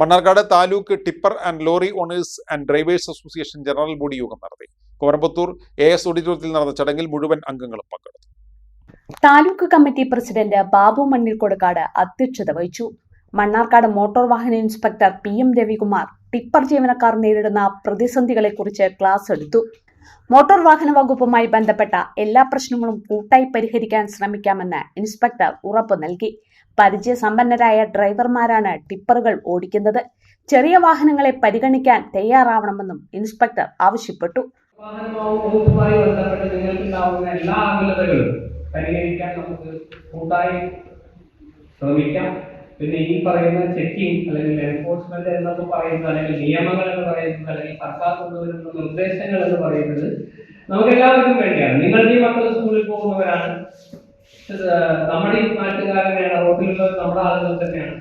Mannarkkad taluk tipper and lorry owners and drivers association general body യോഗം നടത്തി. കോരമ്പത്തൂർ AS ഓഡിറ്റോറിയത്തിൽ നടന്ന ചടങ്ങിൽ മുഴുവൻ അംഗങ്ങളും പങ്കെടുത്തു. താലൂക്ക് കമ്മിറ്റി പ്രസിഡന്റ് ബാബു മണ്ണിൽക്കൊടുക്കാട് അധ്യക്ഷത വഹിച്ചു. മണ്ണാർക്കാട് മോട്ടോർ വാഹന ഇൻസ്പെക്ടർ PM രവികുമാർ ടിപ്പർ ജീവനക്കാർ നേരിടുന്ന പ്രതിസന്ധികളെക്കുറിച്ച് ക്ലാസ് എടുത്തു. മോട്ടോർ വാഹന വകുപ്പുമായി ബന്ധപ്പെട്ട എല്ലാ പ്രശ്നങ്ങളും കൂട്ടായി പരിഹരിക്കാൻ ശ്രമിക്കാമെന്ന് ഇൻസ്പെക്ടർ ഉറപ്പു നൽകി. പരിചയസമ്പന്നരായ ഡ്രൈവർമാരാണ് ടിപ്പറുകൾ ഓടിക്കുന്നത്. ചെറിയ വാഹനങ്ങളെ പരിഗണിക്കാൻ തയ്യാറാവണമെന്നും ഇൻസ്പെക്ടർ ആവശ്യപ്പെട്ടു. വാഹനവുമായി ബന്ധപ്പെട്ട് നിങ്ങൾക്കുണ്ടാവുന്ന എല്ലാ ആകുലതകളും പരിഹരിക്കാൻ നമുക്ക് കൂട്ടായി ശ്രമിക്കാം. പിന്നെ ഈ പറയുന്ന ചെക്കിംഗ് അല്ലെങ്കിൽ എൻഫോഴ്സ്മെന്റ് എന്നൊക്കെ പറയുന്നത്, അല്ലെങ്കിൽ നിയമങ്ങൾ എന്ന് പറയുന്നത്, അല്ലെങ്കിൽ സർക്കാർ കൊണ്ടുവരുന്ന നിർദ്ദേശങ്ങൾ എന്ന് പറയുന്നത് നമുക്ക് എല്ലാവർക്കും വേണ്ടിയാണ്. നിങ്ങളുടെ മക്കൾ സ്കൂളിൽ പോകുന്നവരാണ്, നമ്മുടെ ഈ നാട്ടുകാരനെയാണ്, റോഡിലുള്ളവർ നമ്മുടെ ആളുകൾ തന്നെയാണ്.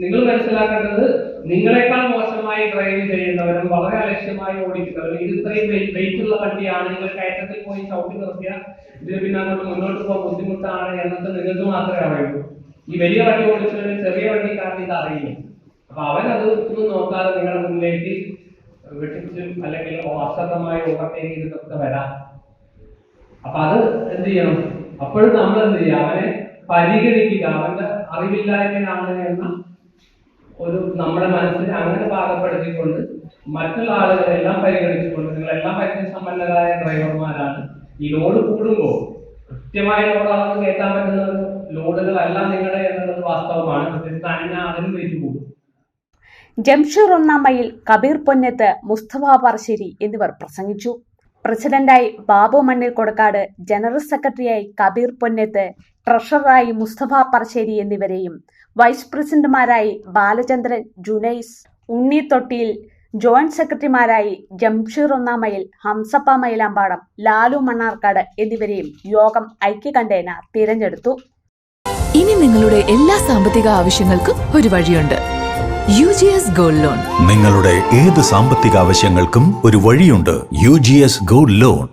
നിങ്ങൾ മനസ്സിലാക്കേണ്ടത്, നിങ്ങളെക്കാൾ മോശമായി ഡ്രൈവ് ചെയ്യുന്നവരും വളരെ അലക്ഷ്യമായി ഓടിക്കുന്നവരും, ഇത് ഇത്രയും വെയിറ്റുള്ള വണ്ടിയാണ്, നിങ്ങൾ കയറ്റത്തിൽ പോയി ചവിട്ടി നിർത്തിയ ഇതിന് പിന്നെ അങ്ങോട്ട് മുന്നോട്ട് പോകാൻ ബുദ്ധിമുട്ടാണ് എന്നൊക്കെ നിങ്ങൾക്ക് മാത്രമേ അറിയുള്ളൂ. ഈ വലിയ വണ്ടി ഓടിച്ചവരും ചെറിയ വണ്ടിക്കാരൻ ഇത് അറിയില്ല. അപ്പൊ അവനത് ഒന്നും നോക്കാതെ നിങ്ങളുടെ മുന്നിലേക്ക് വെട്ടിച്ചും അല്ലെങ്കിൽ അശ്രദ്ധമായി ഓവർടേക്ക് ചെയ്തിട്ടൊക്കെ വരാം. അപ്പൊ അത് എന്ത് ചെയ്യണം? അപ്പോഴും നമ്മൾ എന്ത് ചെയ്യുക? അവനെ പരിഗണിക്കുക. അവന്റെ അറിവില്ലായ്മയാണ് എന്ന ഒരു നമ്മുടെ മനസ്സിനെ അങ്ങനെ പാകപ്പെടുത്തിക്കൊണ്ട് മറ്റുള്ള ആളുകളെല്ലാം പരിഗണിച്ചുകൊണ്ട്, നിങ്ങളെല്ലാം പരിചയസമ്പന്നരായ ഡ്രൈവർമാരാണ്. ഈ ലോഡ് കൂടുമ്പോൾ കൃത്യമായ ലോഡാണെന്ന് കയറ്റാൻ പറ്റുന്ന ലോഡുകളെല്ലാം നിങ്ങളുടെ എന്നുള്ളത് വാസ്തവമാണ്. അതിനും വെയിറ്റ് കൂടും. ജംഷീർ ഒന്നാം മൈൽ, കബീർ പൊന്നത്ത്, മുസ്തഫ പറശ്ശേരി എന്നിവർ പ്രസംഗിച്ചു. പ്രസിഡന്റായി ബാബു മണ്ണിൽക്കൊടുക്കാട്, ജനറൽ സെക്രട്ടറിയായി കബീർ പൊന്നത്ത്, ട്രഷററായി മുസ്തഫ പറശ്ശേരി എന്നിവരെയും വൈസ് പ്രസിഡന്റുമാരായി ബാലചന്ദ്രൻ, ജുനൈസ്, ഉണ്ണി തൊട്ടിയിൽ, ജോയിന്റ് സെക്രട്ടറിമാരായി ജംഷീർ ഒന്നാം മൈൽ, ഹംസപ്പ മൈലാമ്പാടം, ലാലു മണ്ണാർക്കാട് എന്നിവരെയും യോഗം ഐക്യകണ്ഠേന തിരഞ്ഞെടുത്തു. ഇനി നിങ്ങളുടെ എല്ലാ സാമ്പത്തിക ആവശ്യങ്ങൾക്കും ഒരു വഴിയുണ്ട്. UGS gold loan. നിങ്ങളുടെ ഏത് സാമ്പത്തിക ആവശ്യങ്ങൾക്കും ഒരു വഴിയുണ്ട്. UGS gold loan.